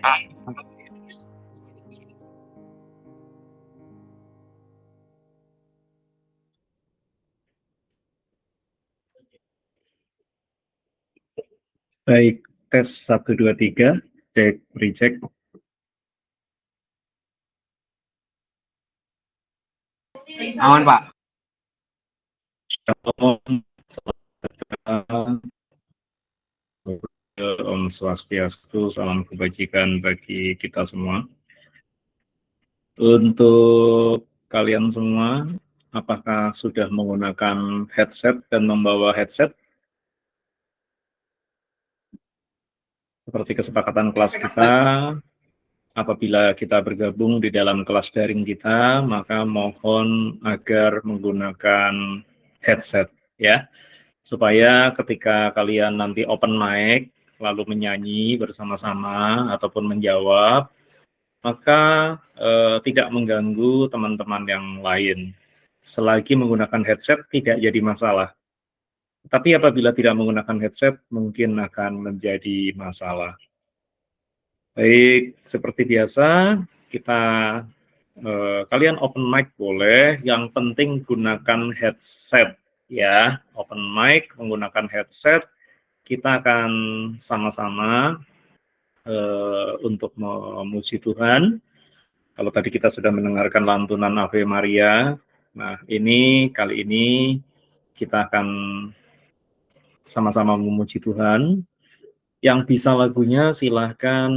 Baik, tes 1, 2, 3, cek, recheck. Aman, Pak. Shalom, salam, Om Swastiastu, salam kebajikan bagi kita semua. Untuk kalian semua, apakah sudah menggunakan headset dan membawa headset? Seperti kesepakatan kelas kita, apabila kita bergabung di dalam kelas daring kita, maka mohon agar menggunakan headset, ya, supaya ketika kalian nanti open mic, lalu menyanyi bersama-sama ataupun menjawab, maka tidak mengganggu teman-teman yang lain. Selagi menggunakan headset tidak jadi masalah. Tapi apabila tidak menggunakan headset, mungkin akan menjadi masalah. Baik, seperti biasa, kita kalian open mic boleh, yang penting gunakan headset, ya. Open mic menggunakan headset, kita akan sama-sama untuk memuji Tuhan. Kalau tadi kita sudah mendengarkan lantunan Ave Maria, nah kali ini kita akan sama-sama memuji Tuhan. Yang bisa lagunya silahkan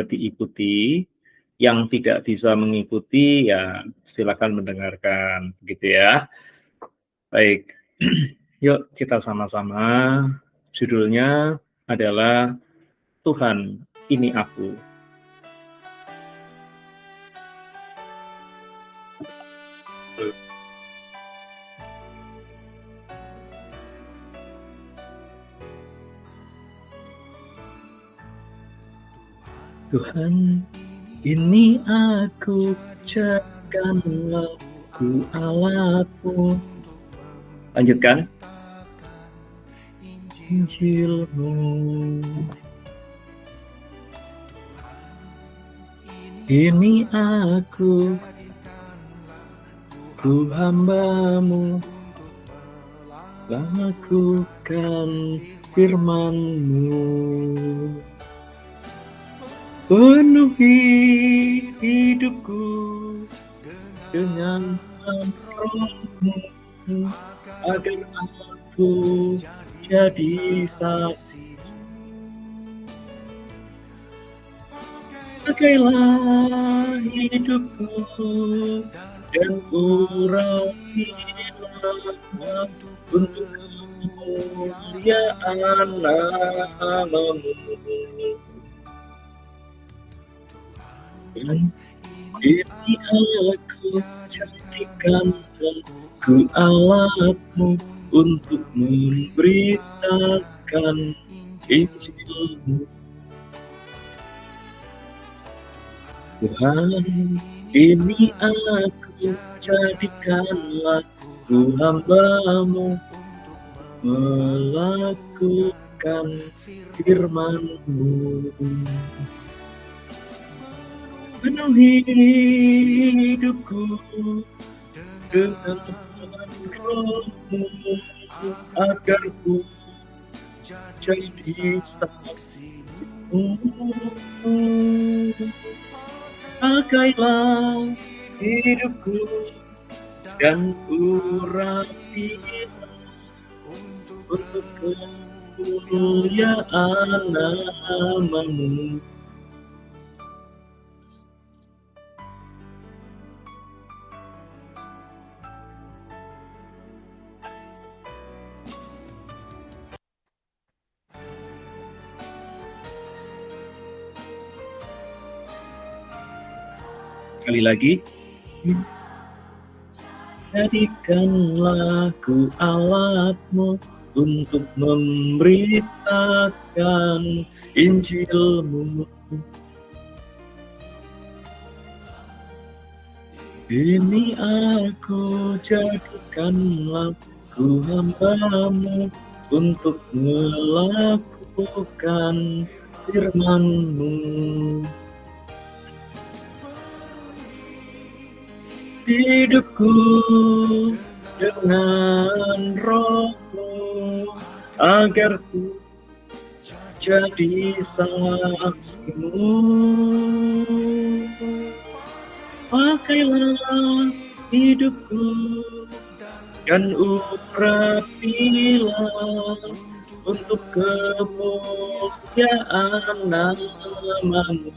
diikuti, yang tidak bisa mengikuti ya silahkan mendengarkan, gitu ya. Baik, yuk kita sama-sama. Judulnya adalah Tuhan, ini aku. Tuhan, ini aku, jadikanlah ku Allahku. Lanjutkan. Injilmu. Ini aku, ku hambamu, lakukan firman-Mu. Penuhi hidupku dengan Roh-Mu, agar aku jadi saksi. Pakailah hidupku dan urapilah untuk kemuliaan nama-Mu. Dan ini aku, jadikanlah ku alatmu untuk memberitakan Injil-Mu. Tuhan, ini aku, jadikanlah ku hamba-Mu, melakukan firman-Mu. Penuhi hidupku dengan Roh-Mu, agar ku jadi saksi-Mu. Pakailah hidupku dan urapilah untuk kemuliaan nama-Mu. Sekali lagi. Jadikanlah ku alat-Mu untuk memberitakan Injil-Mu. Ini aku, jadikanlah ku hamba-Mu untuk melakukan firman-Mu. Hidupku dengan Roh-Mu, agar ku jadi saksi-Mu. Pakailah hidupku dan urapilah untuk kemuliaan nama-Mu.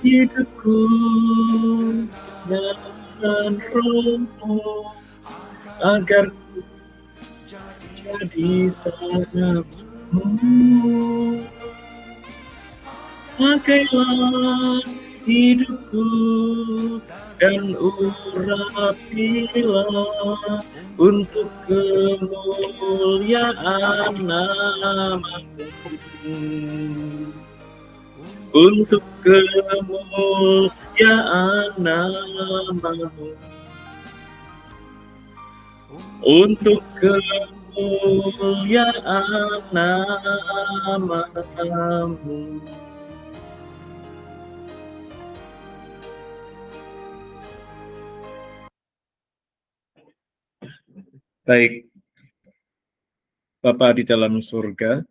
Hidupku dengan Roh-Mu, agar ku jadi saksi-Mu. Pakailah hidupku dan urapilah untuk kemuliaan nama-Mu. Untuk kemuliaan nama-Mu. Untuk kemuliaan nama-Mu. Baik, Bapa di dalam surga,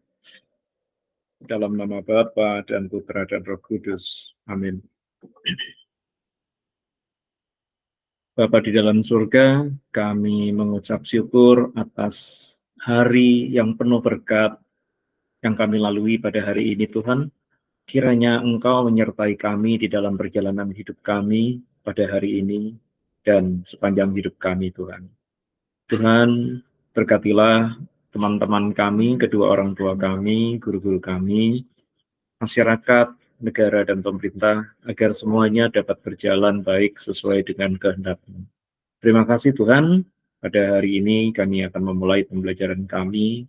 dalam nama Bapa dan Putra dan Roh Kudus. Amin. Bapa di dalam surga, kami mengucap syukur atas hari yang penuh berkat yang kami lalui pada hari ini, Tuhan. Kiranya Engkau menyertai kami di dalam perjalanan hidup kami pada hari ini dan sepanjang hidup kami, Tuhan. Tuhan, berkatilah teman-teman kami, kedua orang tua kami, guru-guru kami, masyarakat, negara, dan pemerintah, agar semuanya dapat berjalan baik sesuai dengan kehendak-Mu. Terima kasih Tuhan, pada hari ini kami akan memulai pembelajaran kami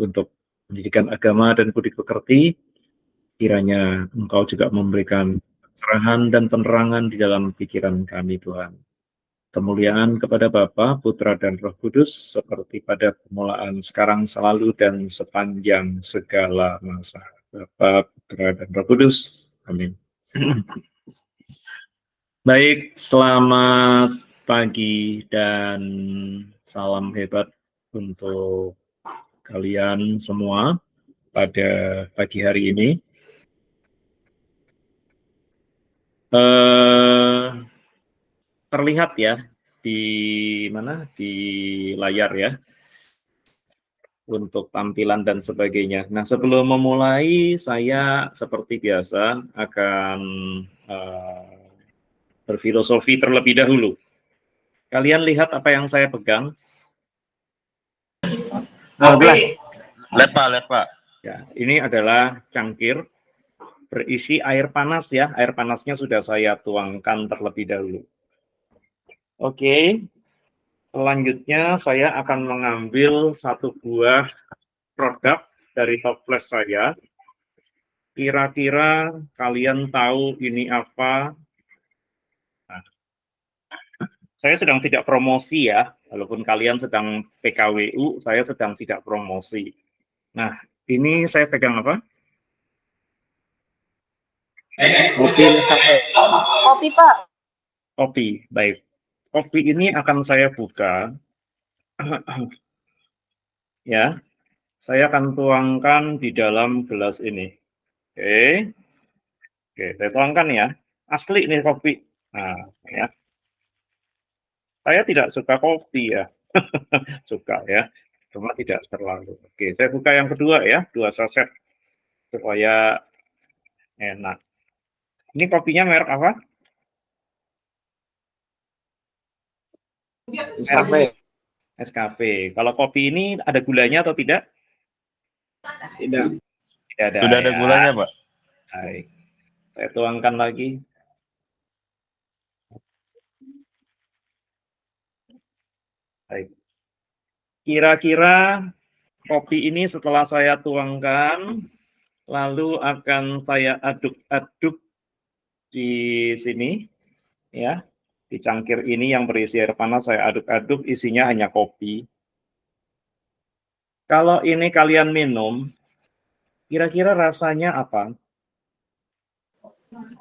untuk pendidikan agama dan budi pekerti. Kiranya Engkau juga memberikan pencerahan dan penerangan di dalam pikiran kami, Tuhan. Kemuliaan kepada Bapa, Putra, dan Roh Kudus, seperti pada permulaan, sekarang, selalu, dan sepanjang segala masa. Bapa, Putra, dan Roh Kudus. Amin. Baik, selamat pagi dan salam hebat untuk kalian semua pada pagi hari ini. Terlihat ya di mana, di layar ya, untuk tampilan dan sebagainya. Nah, sebelum memulai, saya seperti biasa akan berfilosofi terlebih dahulu. Kalian lihat apa yang saya pegang? Lihat Pak. Ya, ini adalah cangkir berisi air panas ya. Air panasnya sudah saya tuangkan terlebih dahulu. Oke, selanjutnya saya akan mengambil satu buah produk dari toples saya. Kira-kira kalian tahu ini apa? Nah, saya sedang tidak promosi ya, walaupun kalian sedang PKWU, saya sedang tidak promosi. Nah, ini saya pegang apa? Kopi, Pak. Kopi, baik. Kopi ini akan saya buka. Ya, saya akan tuangkan di dalam gelas ini. Oke, saya tuangkan ya. Asli ini kopi. Nah, ya. Saya tidak suka kopi ya. Suka ya, cuma tidak terlalu. Oke, saya buka yang kedua ya, 2 saset supaya enak. Ini kopinya merek apa? Nescafe. Kalau kopi ini ada gulanya atau tidak? Tidak. Tidak ada. Sudah ada gulanya, Pak. Baik. Saya tuangkan lagi. Baik. Kira-kira kopi ini setelah saya tuangkan, lalu akan saya aduk-aduk di sini, ya. Di cangkir ini yang berisi air panas, saya aduk-aduk, isinya hanya kopi. Kalau ini kalian minum, kira-kira rasanya apa?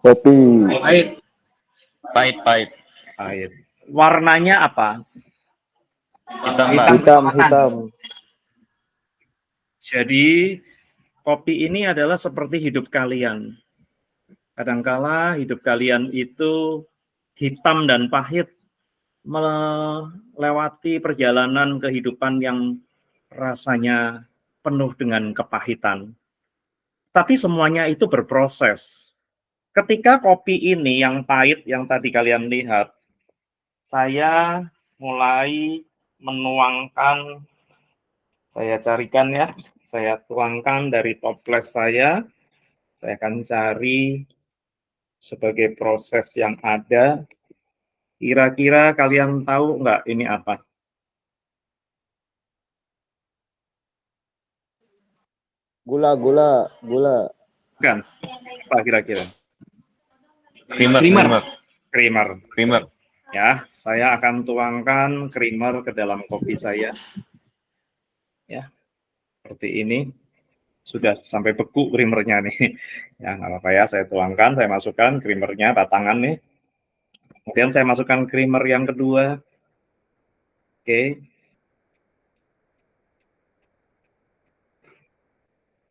Kopi. Pahit. Pahit, pahit. Pahit. Warnanya apa? Hitam, Pak. Hitam. Jadi, kopi ini adalah seperti hidup kalian. Kadangkala hidup kalian itu hitam dan pahit, melewati perjalanan kehidupan yang rasanya penuh dengan kepahitan. Tapi semuanya itu berproses. Ketika kopi ini yang pahit yang tadi kalian lihat, saya mulai menuangkan, saya carikan ya, saya tuangkan dari toples saya akan cari sebagai proses yang ada. Kira-kira kalian tahu nggak ini apa? Gula. Bukan, apa kira-kira? Creamer. Creamer. Ya, saya akan tuangkan creamer ke dalam kopi saya. Ya, seperti ini. Sudah sampai beku creamernya nih. Ya, nggak apa-apa ya, saya tuangkan, saya masukkan creamernya, batangan nih. Kemudian saya masukkan creamer yang kedua. Oke.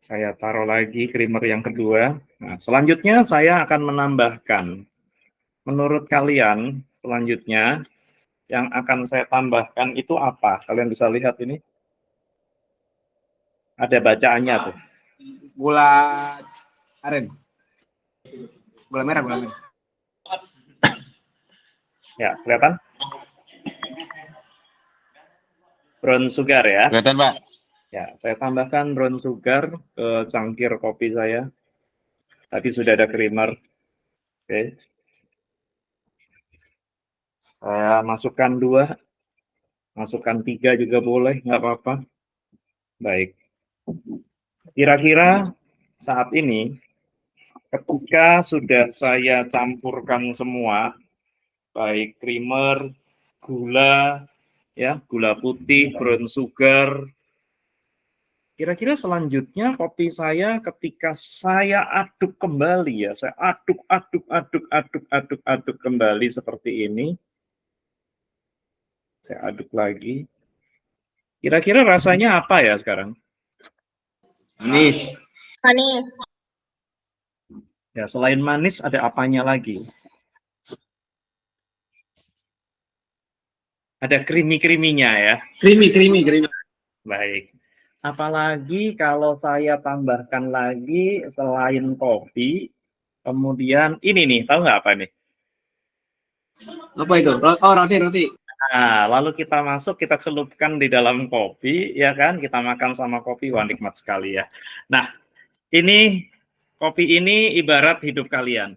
Saya taruh lagi creamer yang kedua. Nah, selanjutnya saya akan menambahkan. Menurut kalian, selanjutnya yang akan saya tambahkan itu apa? Kalian bisa lihat ini. Ada bacaannya tuh. Gula aren. Gula merah. Ya, kelihatan? Brown sugar ya. Kelihatan, Pak. Ya, saya tambahkan brown sugar ke cangkir kopi saya. Tadi sudah ada creamer. Oke. Saya masukkan 2, masukkan 3 juga boleh, nggak apa-apa. Baik. Kira-kira saat ini, ketika sudah saya campurkan semua, baik creamer, gula, ya, gula putih, brown sugar, kira-kira selanjutnya kopi saya ketika saya aduk kembali ya, saya aduk kembali seperti ini. Saya aduk lagi. Kira-kira rasanya apa ya sekarang? Manis. Ya, selain manis ada apanya lagi? Ada creamy-creamy-nya ya. Creamy. Baik. Apalagi kalau saya tambahkan lagi selain kopi, kemudian ini nih, tahu nggak apa nih? Apa itu? Oh, roti. Nah, lalu kita masuk, kita celupkan di dalam kopi, ya kan? Kita makan sama kopi, wah nikmat sekali ya. Nah, ini kopi ini ibarat hidup kalian.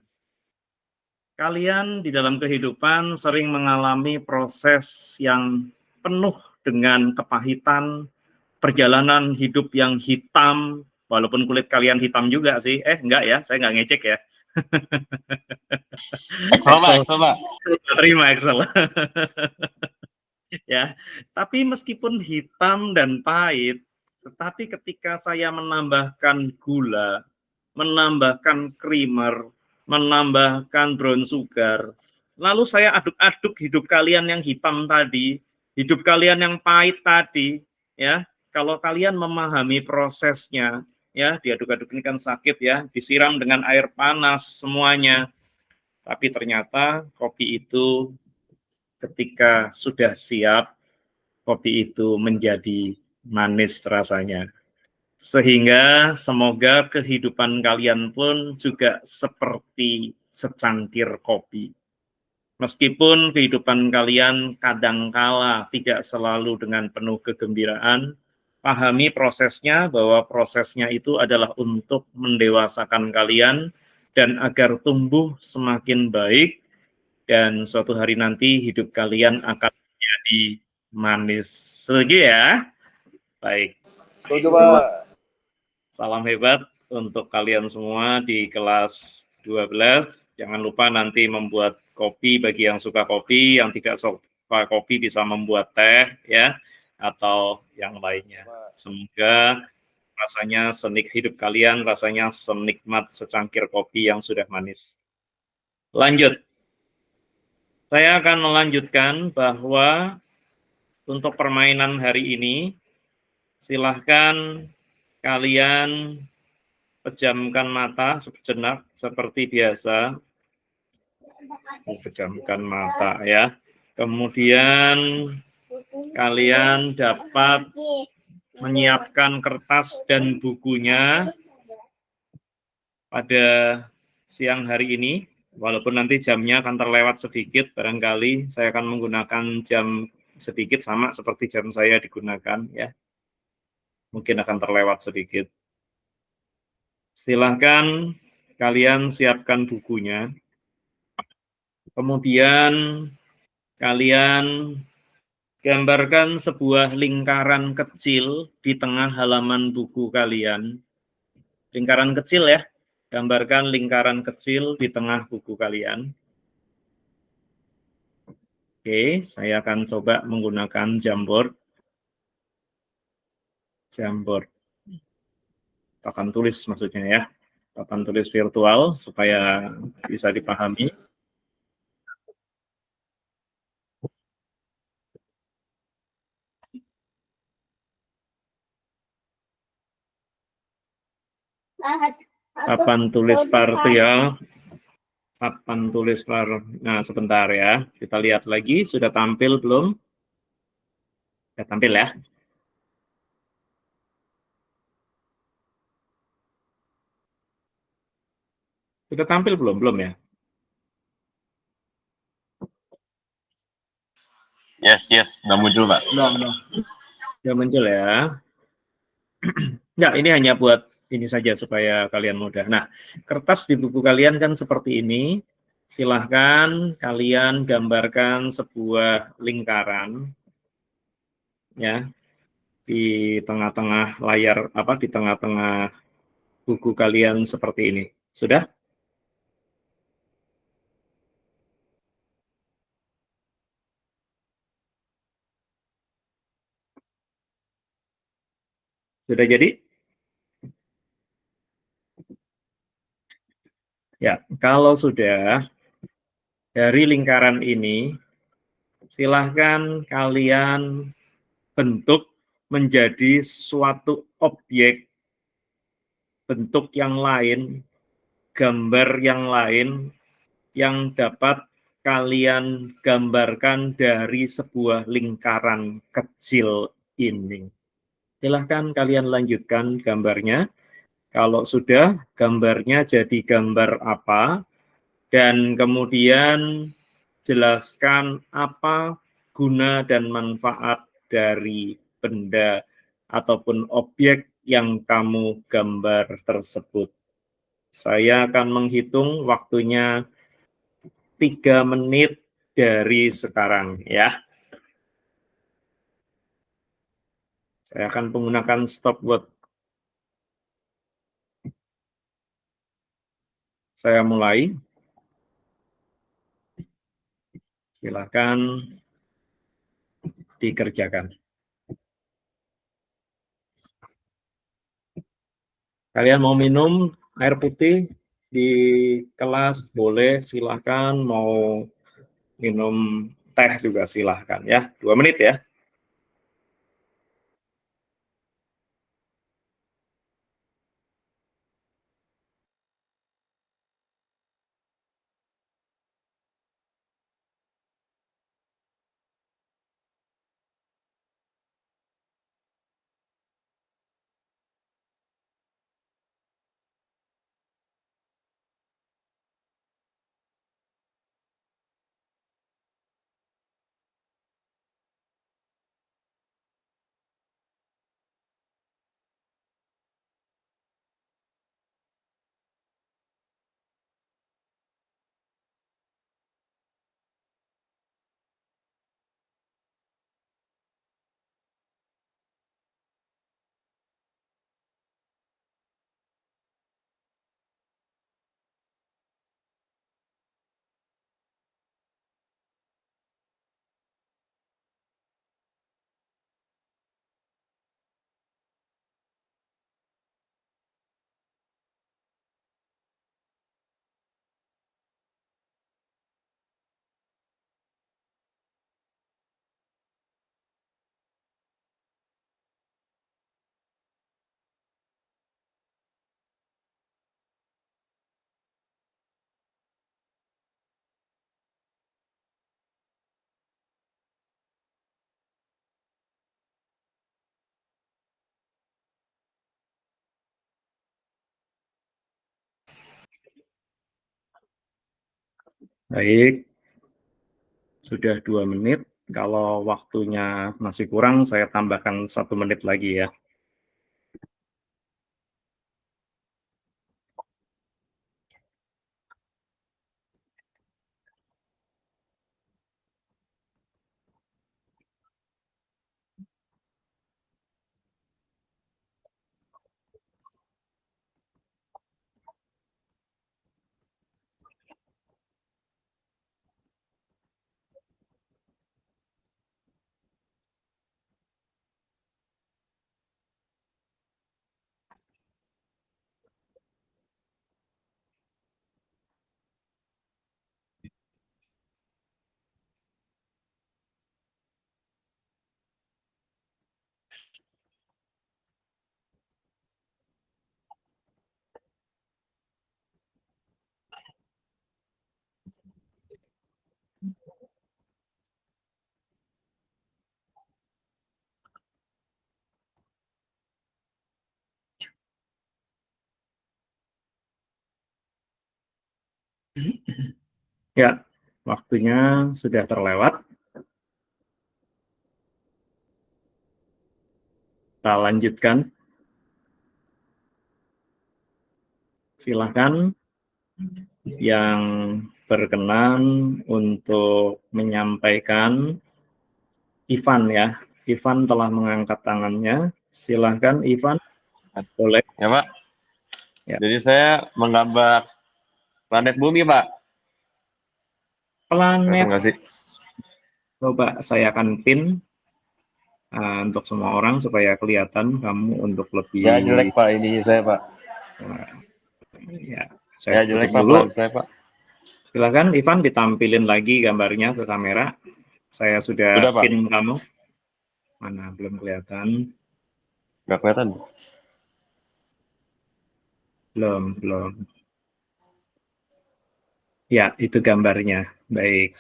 Kalian di dalam kehidupan sering mengalami proses yang penuh dengan kepahitan, perjalanan hidup yang hitam, walaupun kulit kalian hitam juga sih. Enggak ya, saya nggak ngecek ya. Excel, Pak. Saya terima Excel. Ya, tapi meskipun hitam dan pahit, tetapi ketika saya menambahkan gula, menambahkan creamer, menambahkan brown sugar, lalu saya aduk-aduk hidup kalian yang hitam tadi, hidup kalian yang pahit tadi, ya. Kalau kalian memahami prosesnya, ya, diaduk-aduk ini kan sakit ya, disiram dengan air panas semuanya. Tapi ternyata kopi itu ketika sudah siap, kopi itu menjadi manis rasanya. Sehingga semoga kehidupan kalian pun juga seperti secangkir kopi. Meskipun kehidupan kalian kadangkala tidak selalu dengan penuh kegembiraan, pahami prosesnya bahwa prosesnya itu adalah untuk mendewasakan kalian dan agar tumbuh semakin baik dan suatu hari nanti hidup kalian akan menjadi manis. Setuju ya? Baik. Setuju, Pak. Salam hebat untuk kalian semua di kelas 12. Jangan lupa nanti membuat kopi bagi yang suka kopi, yang tidak suka kopi bisa membuat teh ya atau yang lainnya. Semoga rasanya hidup kalian rasanya senikmat secangkir kopi yang sudah manis. Lanjut. Saya akan melanjutkan bahwa untuk permainan hari ini, silahkan kalian pejamkan mata sejenak seperti biasa. Pejamkan mata ya. Kemudian kalian dapat menyiapkan kertas dan bukunya pada siang hari ini. Walaupun nanti jamnya akan terlewat sedikit, barangkali saya akan menggunakan jam sedikit sama seperti jam saya digunakan ya. Mungkin akan terlewat sedikit. Silahkan kalian siapkan bukunya. Kemudian kalian gambarkan sebuah lingkaran kecil di tengah halaman buku kalian. Lingkaran kecil ya. Gambarkan lingkaran kecil di tengah buku kalian. Oke, saya akan coba menggunakan Jamboard. Jamboard. Papan tulis maksudnya ya. Papan tulis virtual supaya bisa dipahami. Papan tulis partial. Papan tulis nah sebentar ya. Kita lihat lagi sudah tampil belum? Sudah tampil ya. Sudah tampil belum? Belum ya? Yes, udah muncul, Pak. Sudah muncul ya. Enggak, ini hanya buat ini saja supaya kalian mudah. Nah, kertas di buku kalian kan seperti ini. Silahkan kalian gambarkan sebuah lingkaran ya di tengah-tengah layar di tengah-tengah buku kalian seperti ini. Sudah? Sudah jadi? Ya, kalau sudah dari lingkaran ini silahkan kalian bentuk menjadi suatu objek bentuk yang lain, gambar yang lain yang dapat kalian gambarkan dari sebuah lingkaran kecil ini. Silahkan kalian lanjutkan gambarnya. Kalau sudah, gambarnya jadi gambar apa, dan kemudian jelaskan apa guna dan manfaat dari benda ataupun objek yang kamu gambar tersebut. Saya akan menghitung waktunya 3 menit dari sekarang ya. Saya akan menggunakan stopwatch. Saya mulai. Silakan dikerjakan. Kalian mau minum air putih di kelas boleh, silahkan. Mau minum teh juga silahkan ya. 2 menit ya. Baik, sudah 2 menit. Kalau waktunya masih kurang, saya tambahkan 1 menit lagi ya. Ya, waktunya sudah terlewat. Kita lanjutkan. Silakan yang berkenan untuk menyampaikan. Ivan ya. Ivan telah mengangkat tangannya. Silahkan Ivan. Boleh. Ya, Pak. Ya. Jadi saya menggambar planet bumi, Pak. Kelihatan Planet. nggak sih? Coba saya akan pin untuk semua orang supaya kelihatan kamu untuk Ya, lebih. jelek, Pak. Ini saya, Pak. Ya, Ya, saya jelek, tutup Pak. dulu. Pelan saya, Pak. Silakan Ivan ditampilin lagi gambarnya ke kamera. Saya sudah Sudah, Pak. pin kamu. Mana belum kelihatan? Nggak kelihatan. Belum. Ya, itu gambarnya. Baik.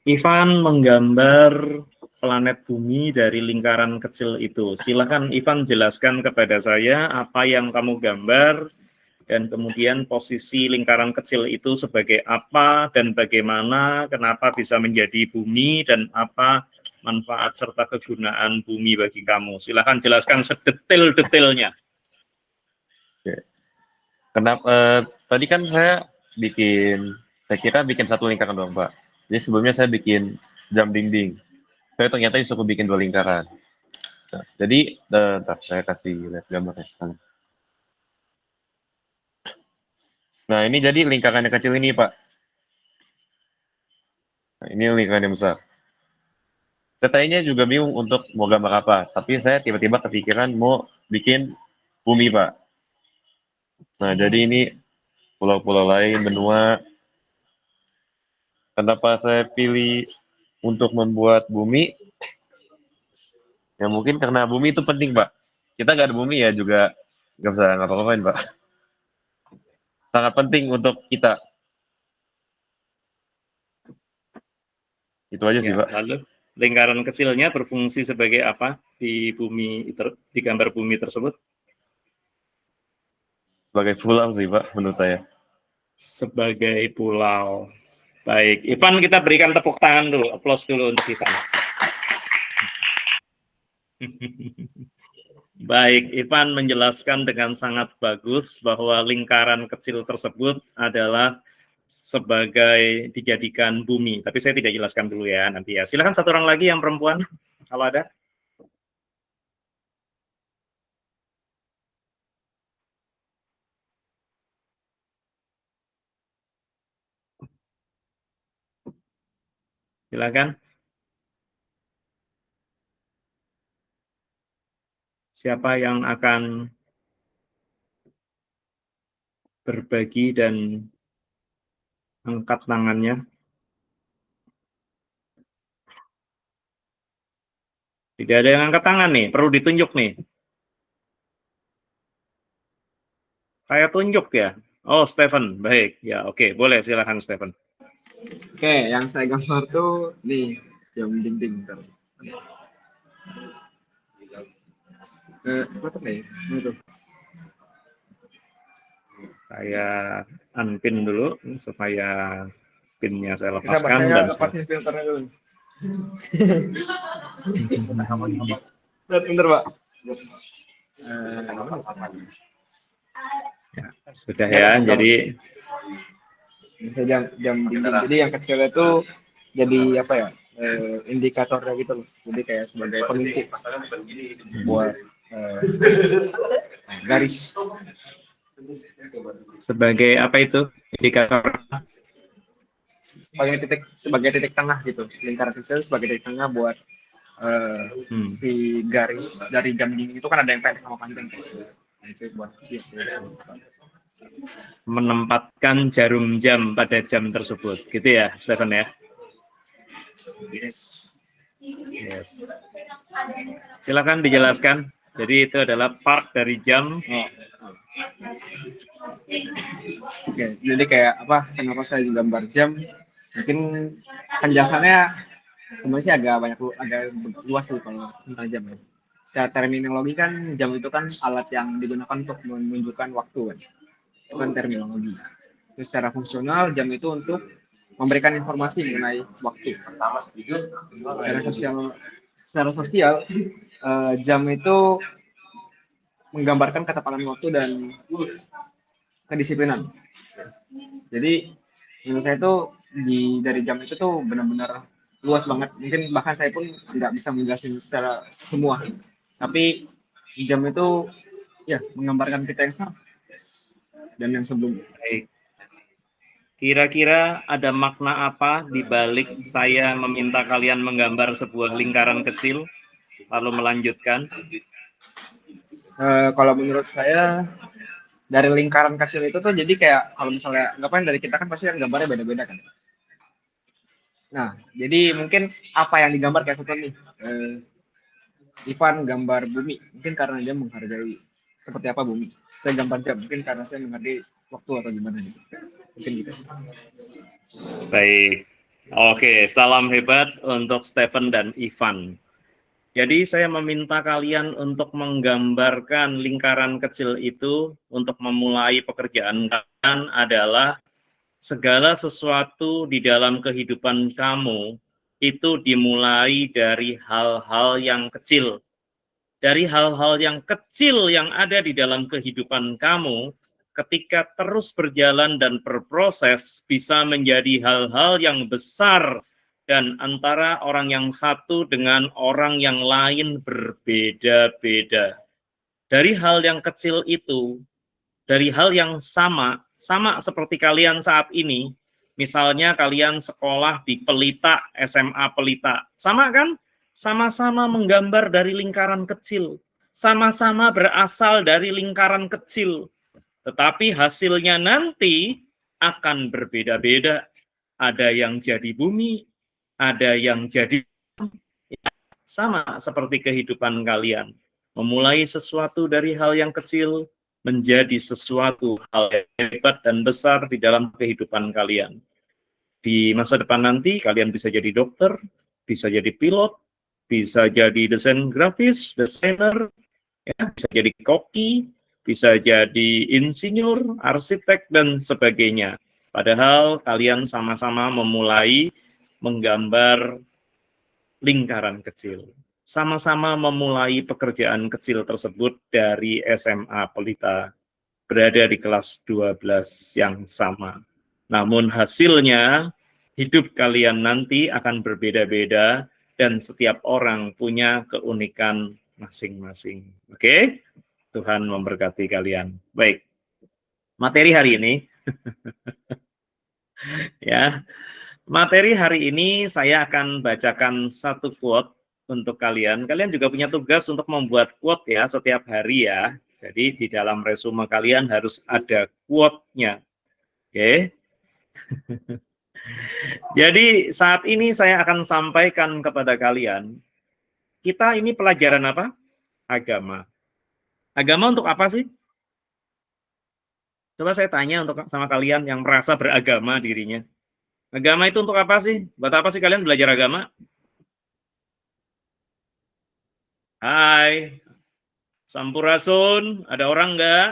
Ivan menggambar planet bumi dari lingkaran kecil itu. Silakan Ivan jelaskan kepada saya apa yang kamu gambar dan kemudian posisi lingkaran kecil itu sebagai apa dan bagaimana, kenapa bisa menjadi bumi dan apa manfaat serta kegunaan bumi bagi kamu. Silakan jelaskan sedetail-detailnya. Oke. Kenapa? Tadi kan saya kira bikin satu lingkaran doang, Pak. Jadi sebelumnya saya bikin jam dinding. Saya ternyata disuruh bikin 2 lingkaran. Nah, jadi, ntar saya kasih lihat gambarnya sekarang. Nah, ini jadi lingkaran yang kecil ini, Pak. Nah, ini lingkaran yang besar. Saya tadinya juga bingung untuk mau gambar apa, tapi saya tiba-tiba kepikiran mau bikin bumi, Pak. Nah, jadi ini pulau-pulau lain, benua. Kenapa saya pilih untuk membuat bumi? Ya mungkin karena bumi itu penting, Pak. Kita nggak ada bumi ya juga nggak bisa ngapa-ngapain, Pak. Sangat penting untuk kita. Itu aja sih, Ya, Pak. lalu lingkaran kecilnya berfungsi sebagai apa di di gambar bumi tersebut? Sebagai pulau sih, Pak, menurut saya. Sebagai pulau. Baik, Ivan kita berikan tepuk tangan dulu, aplaus dulu untuk Ivan. Baik, Ivan menjelaskan dengan sangat bagus bahwa lingkaran kecil tersebut adalah sebagai dijadikan bumi. Tapi saya tidak jelaskan dulu ya nanti ya. Silakan satu orang lagi yang perempuan, kalau ada. Silakan. Siapa yang akan berbagi dan angkat tangannya? Tidak ada yang angkat tangan nih, perlu ditunjuk nih. Saya tunjuk ya. Oh, Stephen, baik. Ya, oke, boleh silakan Stephen. Oke, yang saya gambar tuh nih jam dinding. Apa nih? Itu. Saya unpin dulu supaya Pinnya saya Bisa lepaskan saya dan lepas nih filternya dulu. Bentar, Pak. ya, sudah ya. Jadi Bisa jam dinding. Jadi yang kecil itu jadi apa ya? Indikatornya gitu loh. Jadi kayak sebagai penentu buat garis sebagai apa itu indikator? sebagai titik tengah gitu. Lingkaran kecil sebagai titik tengah buat si garis dari jam dinding itu kan ada yang pendek sama panjang. Nah, itu buat Menempatkan jarum jam pada jam tersebut, gitu ya, Stephen ya? yes. Yes. Silakan dijelaskan. Jadi itu adalah part dari jam. Oke, jadi kayak apa? Kenapa saya gambar jam? Mungkin penjelasannya sebenarnya agak luas sih kalau tentang jam ya. Secara terminologi kan jam itu kan alat yang digunakan untuk menunjukkan waktu kan. Itu kan terminologi. Terus secara fungsional jam itu untuk memberikan informasi mengenai waktu. Secara sosial jam itu menggambarkan ketepatan waktu dan kedisiplinan. Jadi menurut saya tuh dari jam itu tuh benar-benar luas banget. Mungkin bahkan saya pun nggak bisa menjelaskan secara semua. Tapi jam itu ya menggambarkan kita yang sekarang dan yang sebelumnya. Baik. Kira-kira ada makna apa di balik saya meminta kalian menggambar sebuah lingkaran kecil, lalu melanjutkan? Kalau menurut saya dari lingkaran kecil itu tuh jadi kayak kalau misalnya ngapain dari kita kan pasti kan gambarnya beda-beda kan. Nah, jadi mungkin apa yang digambar kayak contoh nih, Ivan gambar bumi, mungkin karena dia menghargai seperti apa bumi. Saya gambar jam, mungkin karena saya menghargai waktu atau gimana gitu. Mungkin gitu. Baik. Oke, salam hebat untuk Stephen dan Ivan. Jadi saya meminta kalian untuk menggambarkan lingkaran kecil itu untuk memulai pekerjaan kalian adalah segala sesuatu di dalam kehidupan kamu itu dimulai dari hal-hal yang kecil. Dari hal-hal yang kecil yang ada di dalam kehidupan kamu, ketika terus berjalan dan berproses, bisa menjadi hal-hal yang besar, dan antara orang yang satu dengan orang yang lain berbeda-beda. Dari hal yang kecil itu, dari hal yang sama seperti kalian saat ini, misalnya kalian sekolah di Pelita, SMA Pelita, sama kan? Sama-sama menggambar dari lingkaran kecil, sama-sama berasal dari lingkaran kecil, tetapi hasilnya nanti akan berbeda-beda. Ada yang jadi bumi, ada yang jadi sama seperti kehidupan kalian. Memulai sesuatu dari hal yang kecil menjadi sesuatu hal yang hebat dan besar di dalam kehidupan kalian. Di masa depan nanti kalian bisa jadi dokter, bisa jadi pilot, bisa jadi desain grafis, desainer, ya, bisa jadi koki, bisa jadi insinyur, arsitek, dan sebagainya. Padahal kalian sama-sama memulai menggambar lingkaran kecil. Sama-sama memulai pekerjaan kecil tersebut dari SMA Pelita, berada di kelas 12 yang sama. Namun hasilnya, hidup kalian nanti akan berbeda-beda dan setiap orang punya keunikan masing-masing. Oke? Tuhan memberkati kalian. Baik. Materi hari ini ya. Materi hari ini saya akan bacakan satu quote untuk kalian. Kalian juga punya tugas untuk membuat quote ya setiap hari ya. Jadi di dalam resume kalian harus ada quote-nya. Oke. Jadi saat ini saya akan sampaikan kepada kalian, kita ini pelajaran apa? Agama. Agama untuk apa sih? Coba saya tanya untuk sama kalian yang merasa beragama dirinya. Agama itu untuk apa sih? Buat apa sih kalian belajar agama? Hai, Sampurasun, ada orang enggak?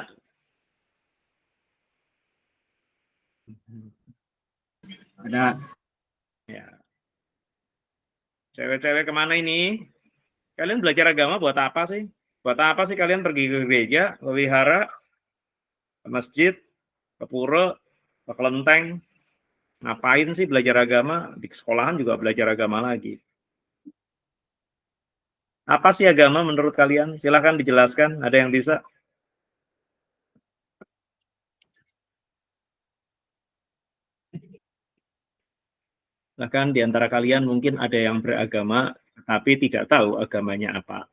Ada. Ya. Cewek-cewek kemana ini? Kalian belajar agama buat apa sih? Buat apa sih kalian pergi ke gereja, ke wihara, ke masjid, ke pura, ke kelenteng? Ngapain sih belajar agama? Di sekolahan juga belajar agama lagi. Apa sih agama menurut kalian? Silahkan dijelaskan. Ada yang bisa? Bahkan di antara kalian mungkin ada yang beragama, tapi tidak tahu agamanya apa.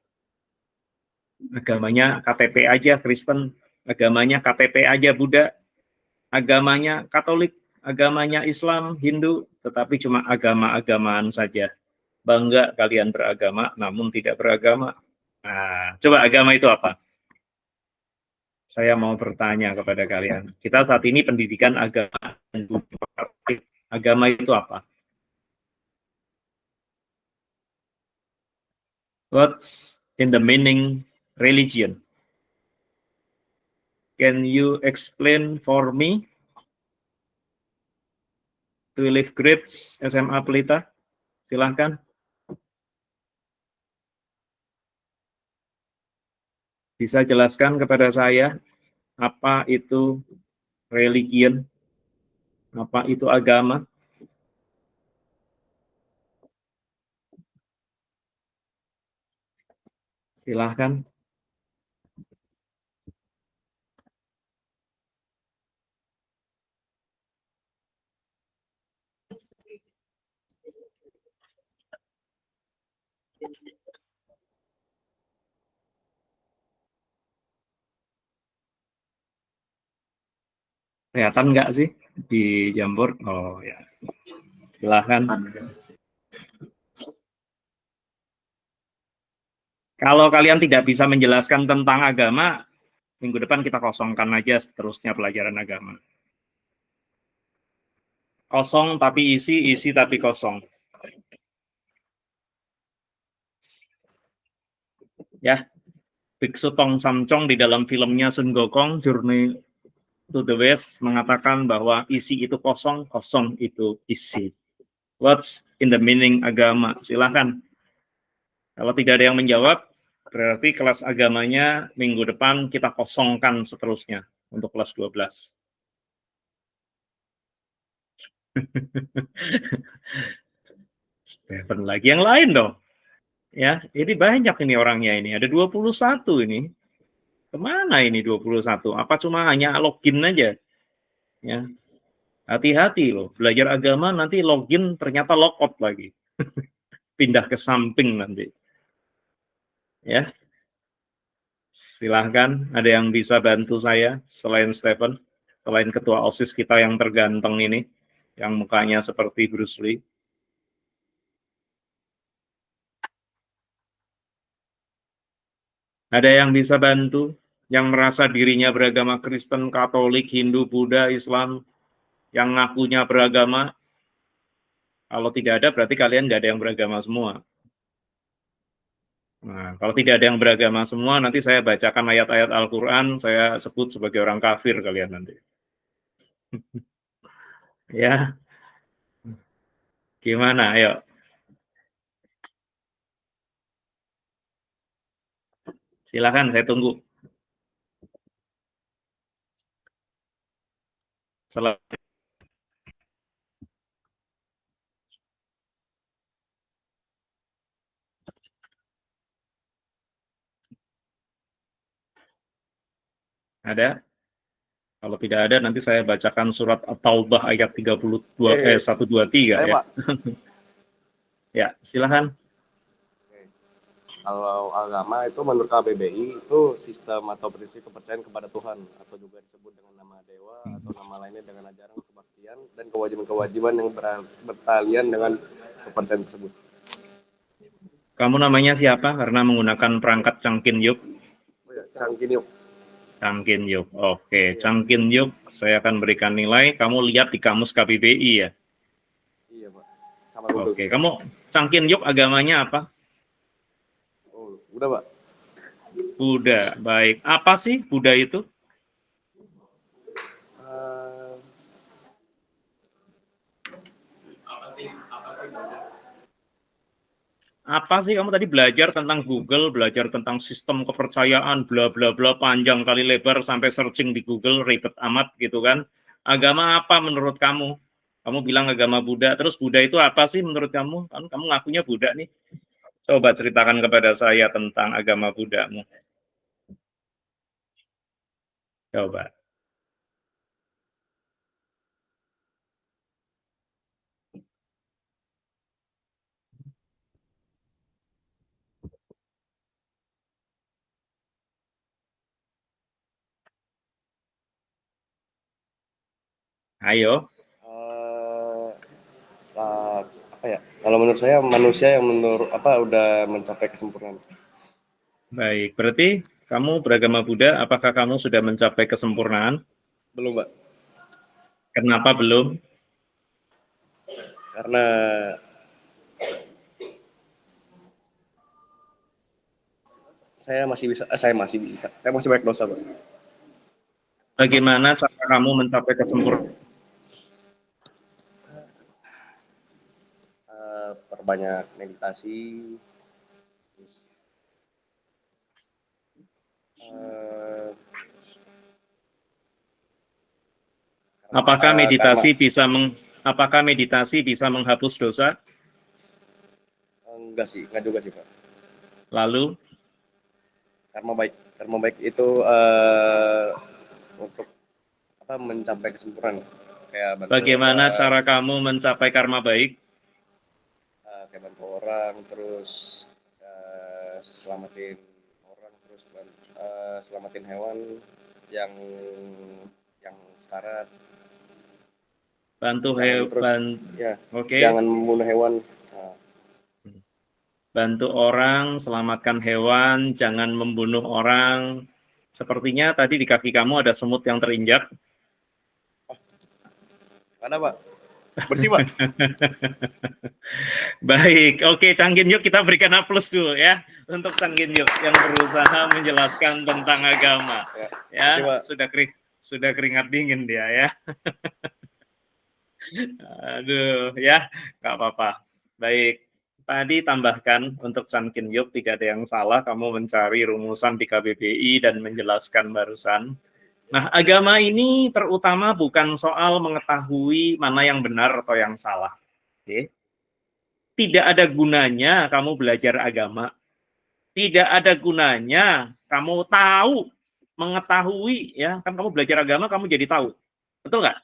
Agamanya KTP aja Kristen, agamanya KTP aja Buddha, agamanya Katolik, agamanya Islam, Hindu, tetapi cuma agama-agamaan saja. Bangga kalian beragama, namun tidak beragama. Nah, coba agama itu apa? Saya mau bertanya kepada kalian. Kita saat ini pendidikan agama. Agama itu apa? What's in the meaning religion? Can you explain for me? To live grades SMA Pelita, silahkan. Bisa jelaskan kepada saya apa itu religion, apa itu agama? Silahkan. Kelihatan nggak sih di Jamboard? Oh ya, silahkan. Kalau kalian tidak bisa menjelaskan tentang agama, minggu depan kita kosongkan aja seterusnya pelajaran agama. Kosong tapi isi, isi tapi kosong. Ya, Biksu Tong Samcong di dalam filmnya Sun Gokong, Journey to the West, mengatakan bahwa isi itu kosong, kosong itu isi. What's in the meaning agama? Silahkan. Kalau tidak ada yang menjawab, berarti kelas agamanya minggu depan kita kosongkan seterusnya untuk kelas 12. Stephen lagi, yang lain dong. Ya, ini banyak ini orangnya ini. Ada 21 ini. Kemana ini 21? Apa cuma hanya login aja? Ya. Hati-hati loh. Belajar agama nanti login ternyata logout lagi. Pindah ke samping nanti. Ya. Silahkan, ada yang bisa bantu saya selain Stephen, selain ketua OSIS kita yang terganteng ini, yang mukanya seperti Bruce Lee. Ada yang bisa bantu, yang merasa dirinya beragama Kristen, Katolik, Hindu, Buddha, Islam, yang ngakunya beragama? Kalau tidak ada, berarti kalian nggak ada yang beragama semua. Nah, kalau tidak ada yang beragama semua, nanti saya bacakan ayat-ayat Al-Quran, saya sebut sebagai orang kafir kalian nanti. Ya, gimana? Ayo. Silakan, saya tunggu. Ada? Kalau tidak ada, nanti saya bacakan surat At-Taubah ayat 123 ya. Pak. Ya, silakan. Kalau agama itu menurut KBBI itu sistem atau prinsip kepercayaan kepada Tuhan atau juga disebut dengan nama dewa atau nama lainnya dengan ajaran kebaktian dan kewajiban-kewajiban yang bertalian dengan kepercayaan tersebut. Kamu namanya siapa? Karena menggunakan perangkat Changkin Yuk. Changkin Yuk. Changkin Yuk. Oke, Changkin Yuk. Saya akan berikan nilai. Kamu lihat di kamus KBBI ya. Iya, Pak. Sama Oke, kamu Changkin Yuk agamanya apa? Oh, udah, Pak. Buddha. Baik. Apa sih Buddha itu? Apa sih kamu tadi belajar tentang Google, belajar tentang sistem kepercayaan, bla bla bla, panjang kali lebar sampai searching di Google, ribet amat gitu kan. Agama apa menurut kamu? Kamu bilang agama Buddha, terus Buddha itu apa sih menurut kamu? Kan kamu ngakunya Buddha nih. Coba ceritakan kepada saya tentang agama Buddhamu. Coba. Ayo. Apa ya? Kalau menurut saya manusia yang udah mencapai kesempurnaan. Baik, berarti kamu beragama Buddha, apakah kamu sudah mencapai kesempurnaan? Belum, Pak. Kenapa belum? Karena saya masih banyak dosa, Pak. Bagaimana cara kamu mencapai kesempurnaan? Perbanyak meditasi, terus, Apakah meditasi bisa menghapus dosa? enggak sih, enggak juga sih, Pak. Lalu Karma baik itu untuk mencapai kesempurnaan. Kayak bagaimana orang, cara kamu mencapai karma baik? kayak bantu orang, terus selamatin orang, terus selamatin hewan yang sekarat. Oke. Jangan membunuh hewan. Bantu orang, selamatkan hewan, jangan membunuh orang. Sepertinya tadi di kaki kamu ada semut yang terinjak. Ada, Pak. Bersih, Pak. Baik, oke, Changgin yuk kita berikan aplaus dulu ya untuk Changgin yuk yang berusaha menjelaskan tentang agama. Ya, sudah keringat dingin dia ya. Aduh, ya, nggak apa-apa. Baik, tadi tambahkan untuk Chan Kin Hyuk tidak ada yang salah, kamu mencari rumusan di KBBI dan menjelaskan barusan. Nah, agama ini terutama bukan soal mengetahui mana yang benar atau yang salah. Oke. Tidak ada gunanya kamu belajar agama. Tidak ada gunanya kamu tahu, mengetahui, ya kan kamu belajar agama kamu jadi tahu. Betul nggak?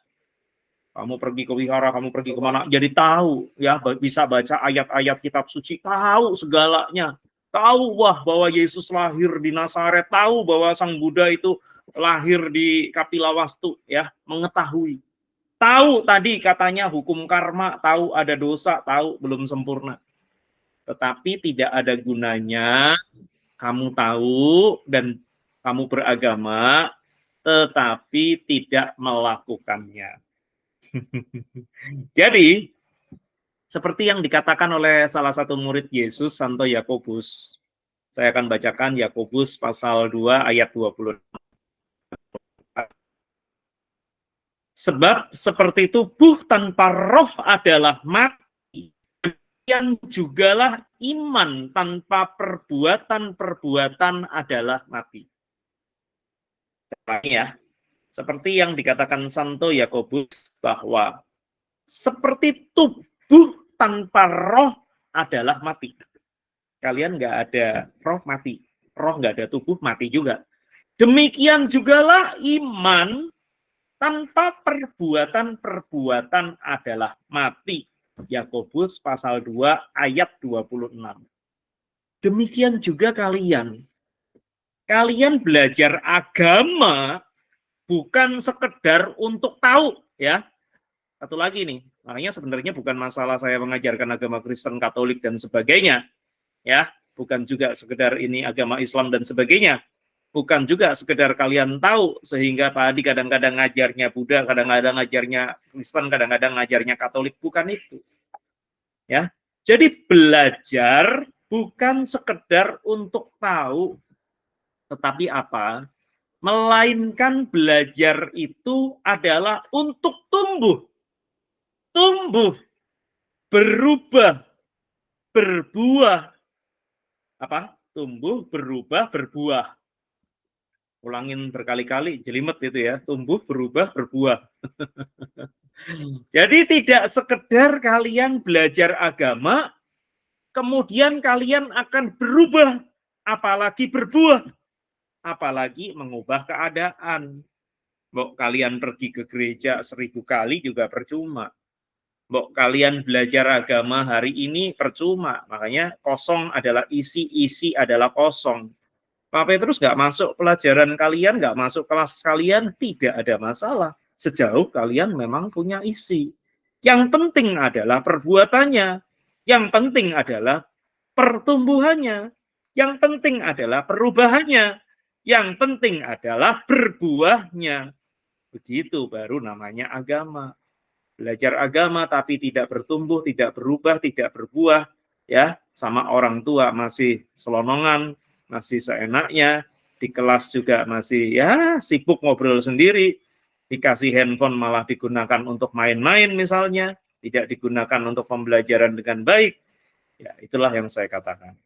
Kamu pergi ke wihara, kamu pergi kemana, jadi tahu, ya bisa baca ayat-ayat kitab suci, tahu segalanya, tahu bahwa Yesus lahir di Nazaret, tahu bahwa Sang Buddha itu lahir di Kapilawastu, ya mengetahui, tahu tadi katanya hukum karma, tahu ada dosa, tahu belum sempurna, tetapi tidak ada gunanya kamu tahu dan kamu beragama, tetapi tidak melakukannya. Jadi, seperti yang dikatakan oleh salah satu murid Yesus, Santo Yakobus. Saya akan bacakan Yakobus pasal 2 ayat 26. Sebab seperti tubuh tanpa roh adalah mati, demikian jugalah iman tanpa perbuatan-perbuatan adalah mati. Ya, seperti yang dikatakan Santo Yakobus bahwa seperti tubuh tanpa roh adalah mati. Kalian nggak ada roh mati, roh nggak ada tubuh mati juga. Demikian jugalah iman tanpa perbuatan-perbuatan adalah mati. Yakobus pasal 2 ayat 26. Demikian juga kalian. Kalian belajar agama bukan sekedar untuk tahu, ya. Satu lagi nih, makanya sebenarnya bukan masalah saya mengajarkan agama Kristen, Katolik, dan sebagainya. Ya, bukan juga sekedar ini agama Islam dan sebagainya. Bukan juga sekedar kalian tahu, sehingga tadi kadang-kadang ngajarnya Buddha, kadang-kadang ngajarnya Kristen, kadang-kadang ngajarnya Katolik. Bukan itu. Ya, jadi belajar bukan sekedar untuk tahu, tetapi apa? Melainkan belajar itu adalah untuk tumbuh, berubah, berbuah, tumbuh, berubah, berbuah. Ulangin berkali-kali, jelimet itu ya, tumbuh, berubah, berbuah. Jadi tidak sekedar kalian belajar agama, kemudian kalian akan berubah, apalagi berbuah, apalagi mengubah keadaan. Mbok kalian pergi ke gereja 1000 kali juga percuma. Mbok kalian belajar agama hari ini percuma. Makanya kosong adalah isi, isi adalah kosong. Pak Petrus nggak masuk pelajaran kalian, nggak masuk kelas kalian, tidak ada masalah. Sejauh kalian memang punya isi. Yang penting adalah perbuatannya. Yang penting adalah pertumbuhannya. Yang penting adalah perubahannya. Yang penting adalah berbuahnya. Begitu baru namanya agama. Belajar agama tapi tidak bertumbuh, tidak berubah, tidak berbuah, ya, sama orang tua masih selonongan, masih seenaknya, di kelas juga masih ya sibuk ngobrol sendiri, dikasih handphone malah digunakan untuk main-main misalnya, tidak digunakan untuk pembelajaran dengan baik. Ya, itulah yang saya katakan.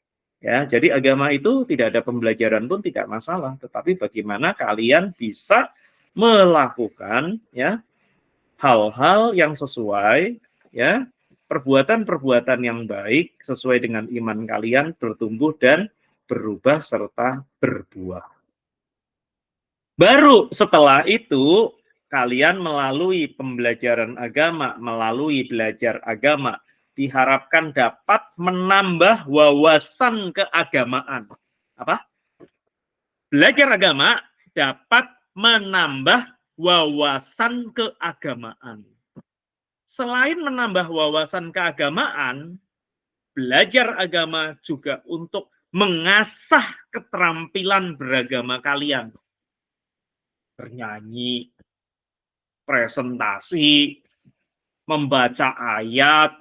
Ya, jadi agama itu tidak ada pembelajaran pun tidak masalah, tetapi bagaimana kalian bisa melakukan ya hal-hal yang sesuai ya, perbuatan-perbuatan yang baik sesuai dengan iman kalian, bertumbuh dan berubah serta berbuah. Baru setelah itu kalian melalui pembelajaran agama, melalui belajar agama diharapkan dapat menambah wawasan keagamaan. Apa? Belajar agama dapat menambah wawasan keagamaan. Selain menambah wawasan keagamaan, belajar agama juga untuk mengasah keterampilan beragama kalian. Bernyanyi, presentasi, membaca ayat,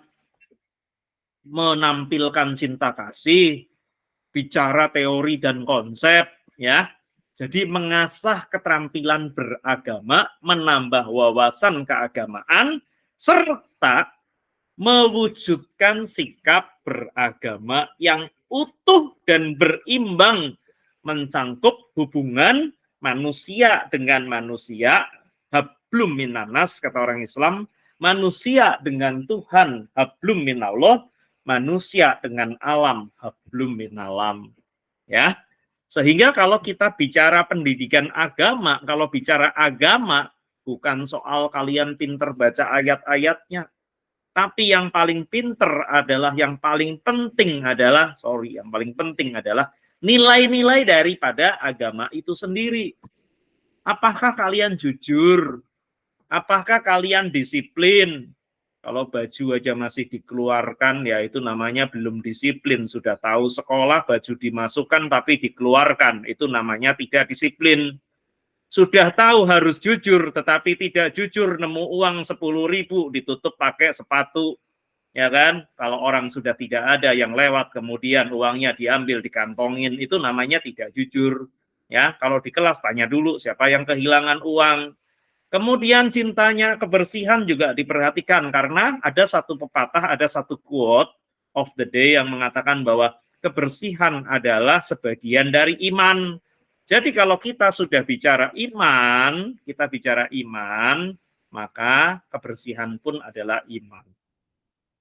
menampilkan cinta kasih, bicara teori dan konsep, ya. Jadi mengasah keterampilan beragama, menambah wawasan keagamaan, serta mewujudkan sikap beragama yang utuh dan berimbang, mencangkup hubungan manusia dengan manusia, hablum minanas kata orang Islam, manusia dengan Tuhan, hablum minallah, manusia dengan alam, hablum minalam. Ya. Sehingga kalau kita bicara pendidikan agama, kalau bicara agama bukan soal kalian pinter baca ayat-ayatnya, tapi yang paling pinter adalah, yang paling penting adalah, yang paling penting adalah nilai-nilai daripada agama itu sendiri. Apakah kalian jujur? Apakah kalian disiplin? Kalau baju aja masih dikeluarkan, ya itu namanya belum disiplin. Sudah tahu sekolah, baju dimasukkan tapi dikeluarkan. Itu namanya tidak disiplin. Sudah tahu harus jujur, tetapi tidak jujur, nemu uang 10.000 ditutup pakai sepatu. Ya kan? Kalau orang sudah tidak ada yang lewat, kemudian uangnya diambil, dikantongin, itu namanya tidak jujur. Ya, kalau di kelas tanya dulu siapa yang kehilangan uang. Kemudian cintanya kebersihan juga diperhatikan, karena ada satu pepatah, ada satu quote of the day yang mengatakan bahwa kebersihan adalah sebagian dari iman. Jadi kalau kita sudah bicara iman, maka kebersihan pun adalah iman.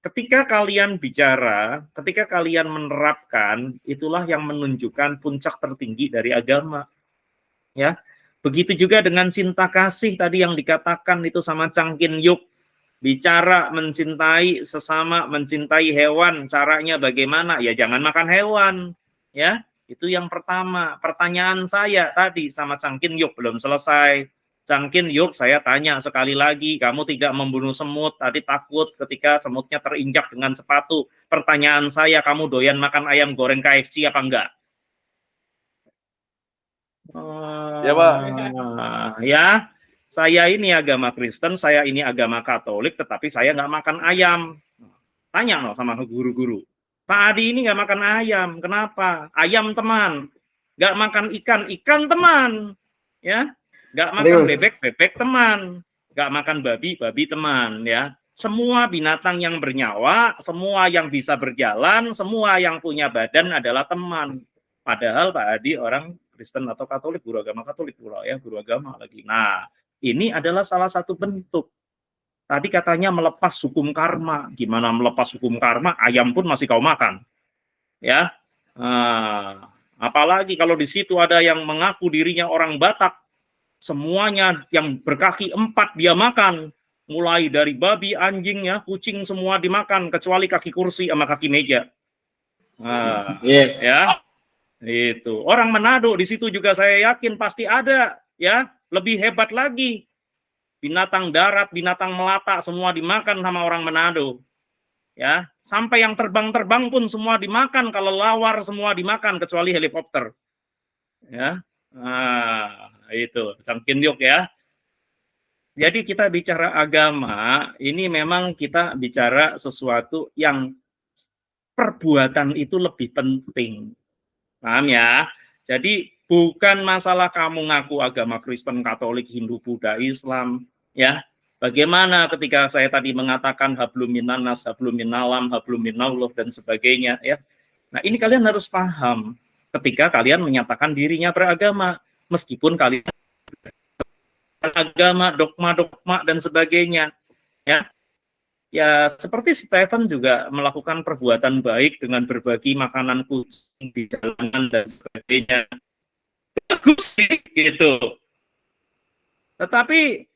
Ketika kalian bicara, ketika kalian menerapkan, itulah yang menunjukkan puncak tertinggi dari agama. Ya. Begitu juga dengan cinta kasih tadi yang dikatakan itu sama Changkin Yuk. Bicara mencintai sesama, mencintai hewan, caranya bagaimana? Ya jangan makan hewan. Ya, itu yang pertama. Pertanyaan saya tadi sama Changkin Yuk belum selesai. Changkin Yuk, saya tanya sekali lagi, kamu tidak membunuh semut, tadi takut ketika semutnya terinjak dengan sepatu. Pertanyaan saya, kamu doyan makan ayam goreng KFC apa enggak? Ya, Pak. Ya, saya ini agama Kristen, saya ini agama Katolik, tetapi saya nggak makan ayam. Tanya loh sama guru-guru. Pak Adi ini nggak makan ayam, kenapa? Ayam teman. Nggak makan ikan, ikan teman. Ya, nggak makan bebek, bebek teman. Nggak makan babi, babi teman. Ya, semua binatang yang bernyawa, semua yang bisa berjalan, semua yang punya badan adalah teman. Padahal Pak Adi orang Kristen atau Katolik, guru agama Katolik pula ya, guru agama lagi. Nah, ini adalah salah satu bentuk. Tadi katanya melepas hukum karma. Gimana melepas hukum karma? Ayam pun masih kau makan. Ya. Apalagi kalau di situ ada yang mengaku dirinya orang Batak, semuanya yang berkaki 4 dia makan. Mulai dari babi, anjing, ya, kucing semua dimakan, kecuali kaki kursi sama kaki meja. Yes. Ya. Itu orang Manado di situ juga saya yakin pasti ada, ya, lebih hebat lagi. Binatang darat, binatang melata semua dimakan sama orang Manado. Ya, sampai yang terbang-terbang pun semua dimakan, kalau lawar semua dimakan kecuali helikopter. Ya. Itu Sangkindyuk ya. Jadi kita bicara agama, ini memang kita bicara sesuatu yang perbuatan itu lebih penting. Paham ya? Jadi bukan masalah kamu ngaku agama Kristen, Katolik, Hindu, Buddha, Islam, ya. Bagaimana ketika saya tadi mengatakan hablum minannas, hablum minalam, hablum minallah dan sebagainya, ya. Nah, ini kalian harus paham ketika kalian menyatakan dirinya beragama, meskipun kalian agama, dogma-dogma dan sebagainya, ya. Ya, seperti Stephen juga melakukan perbuatan baik dengan berbagi makanan kucing di jalanan dan sebagainya. Bagus sih, gitu. Tetapi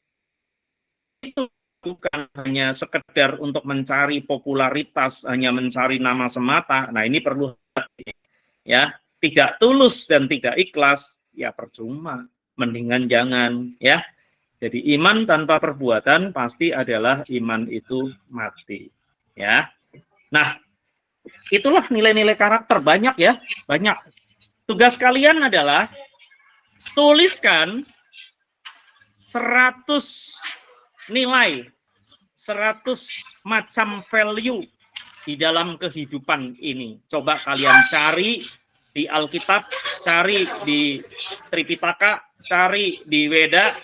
itu bukan hanya sekedar untuk mencari popularitas, hanya mencari nama semata. Nah, ini perlu ya, tidak tulus dan tidak ikhlas, ya percuma. Mendingan jangan, ya. Jadi iman tanpa perbuatan pasti adalah iman itu mati. Ya. Nah, itulah nilai-nilai karakter, banyak ya, banyak. Tugas kalian adalah tuliskan 100 nilai, 100 macam value di dalam kehidupan ini. Coba kalian cari di Alkitab, cari di Tripitaka, cari di Weda,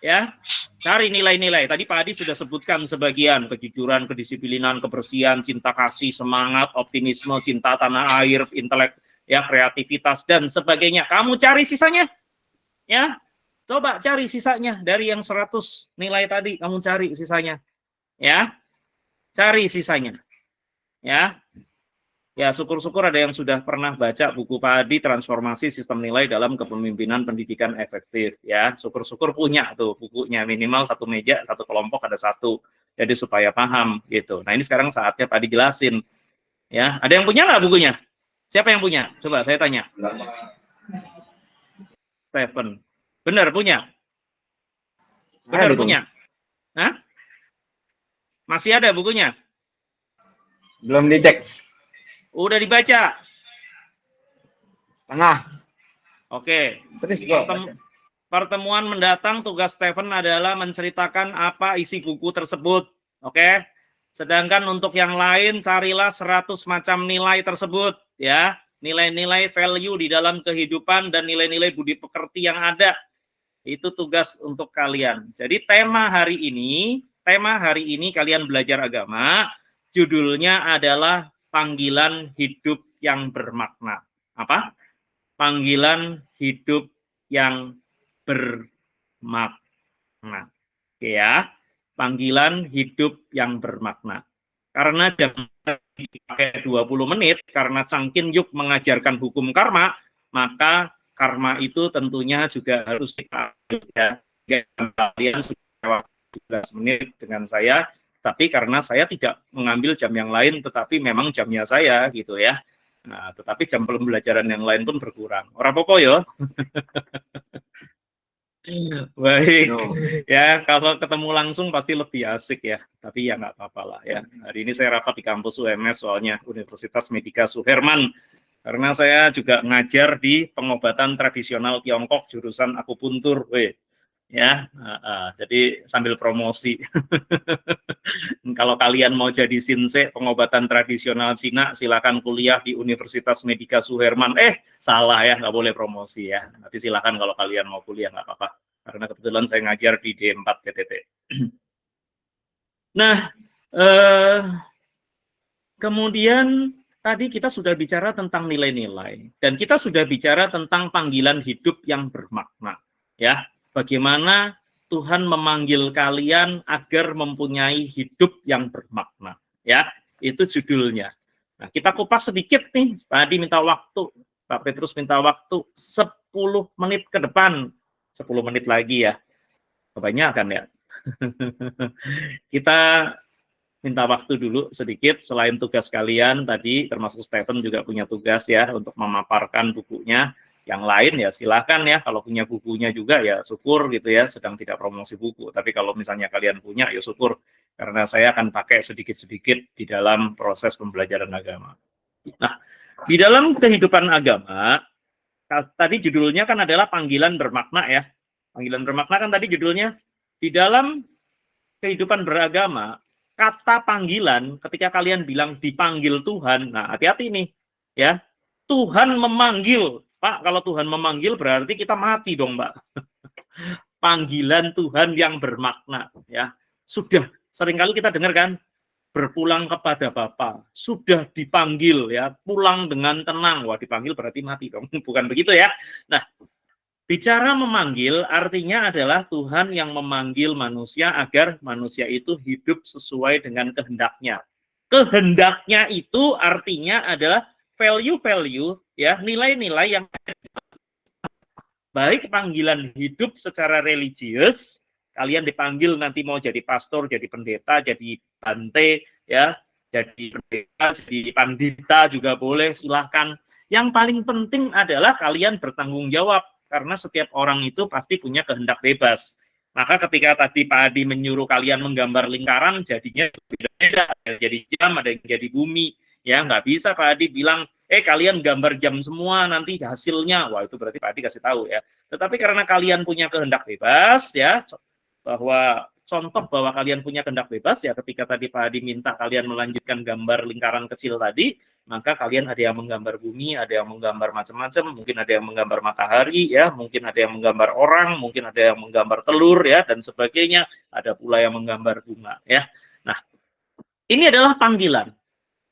ya, cari nilai-nilai. Tadi Pak Adi sudah sebutkan sebagian: kejujuran, kedisiplinan, kebersihan, cinta kasih, semangat, optimisme, cinta tanah air, intelek, ya, kreativitas dan sebagainya. Kamu cari sisanya, ya. Coba cari sisanya dari yang 100 nilai tadi, kamu cari sisanya, ya. Cari sisanya, ya. Ya, syukur-syukur ada yang sudah pernah baca buku Pak Adi, Transformasi Sistem Nilai dalam Kepemimpinan Pendidikan Efektif. Ya, syukur-syukur punya tuh bukunya, minimal satu meja, satu kelompok ada satu. Jadi supaya paham gitu. Nah, ini sekarang saatnya Pak Adi jelasin. Ya, ada yang punya nggak bukunya? Siapa yang punya? Coba saya tanya. Stephen. Benar punya? Benar punya? Hah? Masih ada bukunya? Belum dicek. Udah dibaca? Setengah. Oke. Serius gua. Pertemuan mendatang tugas Stephen adalah menceritakan apa isi buku tersebut. Oke. Sedangkan untuk yang lain carilah 100 macam nilai tersebut, ya. Nilai-nilai value di dalam kehidupan dan nilai-nilai budi pekerti yang ada. Itu tugas untuk kalian. Jadi tema hari ini kalian belajar agama, judulnya adalah panggilan hidup yang bermakna. Apa? Panggilan hidup yang bermakna. Oke ya. Panggilan hidup yang bermakna. Karena jam dipakai 20 menit, karena Sangkindyuk mengajarkan hukum karma, maka karma itu tentunya juga harus kita ya. Kalian sudah 12 menit dengan saya, tapi karena saya tidak mengambil jam yang lain, tetapi memang jamnya saya gitu ya. Nah, tetapi jam pembelajaran yang lain pun berkurang. Ora apa-apa ya. Baik, ya kalau ketemu langsung pasti lebih asik ya. Tapi ya nggak apa-apa lah ya. Hari ini saya rapat di kampus UMS soalnya Universitas Medika Suherman. Karena saya juga ngajar di pengobatan tradisional Tiongkok jurusan akupuntur. Ya, jadi sambil promosi. Kalau kalian mau jadi sinse pengobatan tradisional Cina, silakan kuliah di Universitas Medika Suherman. Salah ya, nggak boleh promosi ya. Tapi silakan kalau kalian mau kuliah, nggak apa-apa. Karena kebetulan saya ngajar di D4 PTT. Nah, Eh, Kemudian tadi kita sudah bicara tentang nilai-nilai dan kita sudah bicara tentang panggilan hidup yang bermakna. Ya, bagaimana Tuhan memanggil kalian agar mempunyai hidup yang bermakna. Ya, itu judulnya. Nah, kita kupas sedikit nih. Tadi minta waktu, Pak Petrus minta waktu 10 menit ke depan. 10 menit lagi ya. Kebanyakan ya. Kita minta waktu dulu sedikit, selain tugas kalian tadi, termasuk Stephen juga punya tugas ya untuk memaparkan bukunya. Yang lain ya silakan ya, kalau punya bukunya juga ya syukur gitu ya, sedang tidak promosi buku. Tapi kalau misalnya kalian punya ya syukur, karena saya akan pakai sedikit-sedikit di dalam proses pembelajaran agama. Nah, di dalam kehidupan agama, tadi judulnya kan adalah panggilan bermakna ya. Panggilan bermakna kan tadi judulnya. Di dalam kehidupan beragama, kata panggilan, ketika kalian bilang dipanggil Tuhan, nah hati-hati nih, ya. Tuhan memanggil, Pak, kalau Tuhan memanggil berarti kita mati dong, Mbak. Panggilan Tuhan yang bermakna, ya. Sudah seringkali kita dengar kan, berpulang kepada Bapa, sudah dipanggil ya, pulang dengan tenang. Wah, dipanggil berarti mati dong. Bukan begitu ya. Nah, bicara memanggil artinya adalah Tuhan yang memanggil manusia agar manusia itu hidup sesuai dengan kehendaknya. Kehendaknya itu artinya adalah value-value ya, nilai-nilai yang baik panggilan hidup secara religius, kalian dipanggil nanti mau jadi pastor, jadi pendeta, jadi bante ya, jadi pendeta, jadi pandita juga boleh, silahkan. Yang paling penting adalah kalian bertanggung jawab. Karena setiap orang itu pasti punya kehendak bebas. Maka ketika tadi Pak Adi menyuruh kalian menggambar lingkaran, jadinya beda-beda. Ada yang jadi jam, ada yang jadi bumi. Ya, nggak bisa Pak Adi bilang, kalian gambar jam semua, nanti hasilnya. Wah, itu berarti Pak Adi kasih tahu ya. Tetapi karena kalian punya kehendak bebas, ya, bahwa contoh bahwa kalian punya kehendak bebas, ya ketika tadi Pak Adi minta kalian melanjutkan gambar lingkaran kecil tadi, maka kalian ada yang menggambar bumi, ada yang menggambar macam-macam, mungkin ada yang menggambar matahari, ya, mungkin ada yang menggambar orang, mungkin ada yang menggambar telur, ya, dan sebagainya, ada pula yang menggambar bunga, ya. Nah, ini adalah panggilan.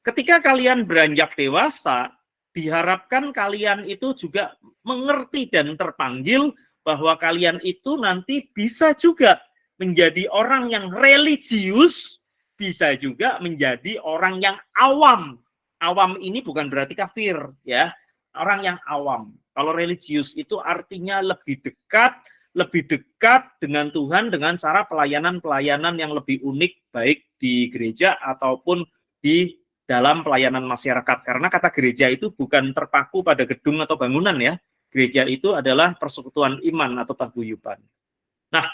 Ketika kalian beranjak dewasa, diharapkan kalian itu juga mengerti dan terpanggil bahwa kalian itu nanti bisa juga menjadi orang yang religius, bisa juga menjadi orang yang awam. Awam ini bukan berarti kafir, ya. Orang yang awam. Kalau religius itu artinya lebih dekat dengan Tuhan dengan cara pelayanan-pelayanan yang lebih unik baik di gereja ataupun di dalam pelayanan masyarakat. Karena kata gereja itu bukan terpaku pada gedung atau bangunan ya. Gereja itu adalah persekutuan iman atau paguyuban. Nah,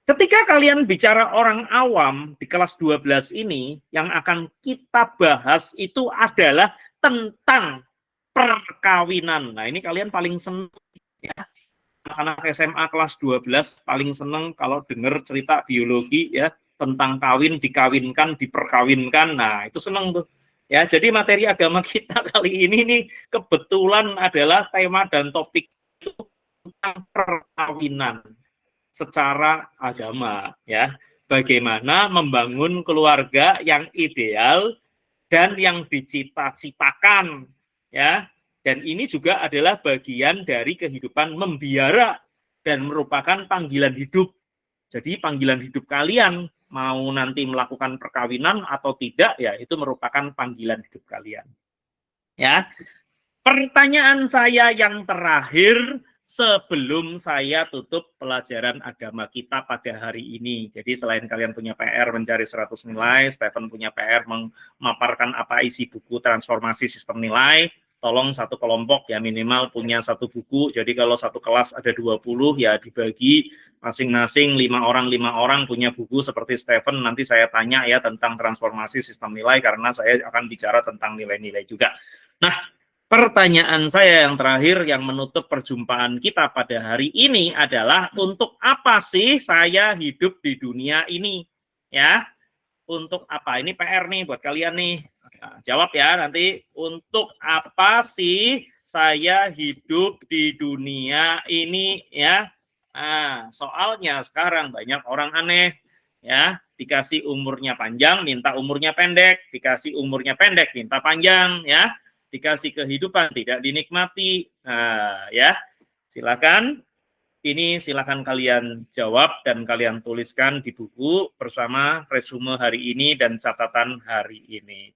ketika kalian bicara orang awam di kelas 12 ini, yang akan kita bahas itu adalah tentang perkawinan. Nah, ini kalian paling senang ya. Anak-anak SMA kelas 12 paling senang kalau dengar cerita biologi ya, tentang kawin, dikawinkan, diperkawinkan. Nah, itu senang tuh. Ya, jadi materi agama kita kali ini nih kebetulan adalah tema dan topik itu tentang perkawinan secara agama ya. Bagaimana membangun keluarga yang ideal dan yang dicita-citakan ya. Dan ini juga adalah bagian dari kehidupan membiara dan merupakan panggilan hidup. Jadi panggilan hidup kalian mau nanti melakukan perkawinan atau tidak ya itu merupakan panggilan hidup kalian. Ya. Pertanyaan saya yang terakhir sebelum saya tutup pelajaran agama kita pada hari ini. Jadi selain kalian punya PR mencari 100 nilai, Stephen punya PR memaparkan apa isi buku transformasi sistem nilai. Tolong satu kelompok ya minimal punya satu buku. Jadi kalau satu kelas ada 20 ya dibagi masing-masing 5 orang punya buku seperti Stephen. Nanti saya tanya ya tentang transformasi sistem nilai karena saya akan bicara tentang nilai-nilai juga. Nah, pertanyaan saya yang terakhir yang menutup perjumpaan kita pada hari ini adalah untuk apa sih saya hidup di dunia ini? Ya, untuk apa? Ini PR nih buat kalian nih. Nah, jawab ya nanti. Untuk apa sih saya hidup di dunia ini? Ya, nah, soalnya sekarang banyak orang aneh. ya. Dikasih umurnya panjang, minta umurnya pendek. Dikasih umurnya pendek, minta panjang, ya. Dikasih kehidupan, tidak dinikmati. Nah, ya. Silakan. Ini silakan kalian jawab dan kalian tuliskan di buku bersama resume hari ini dan catatan hari ini.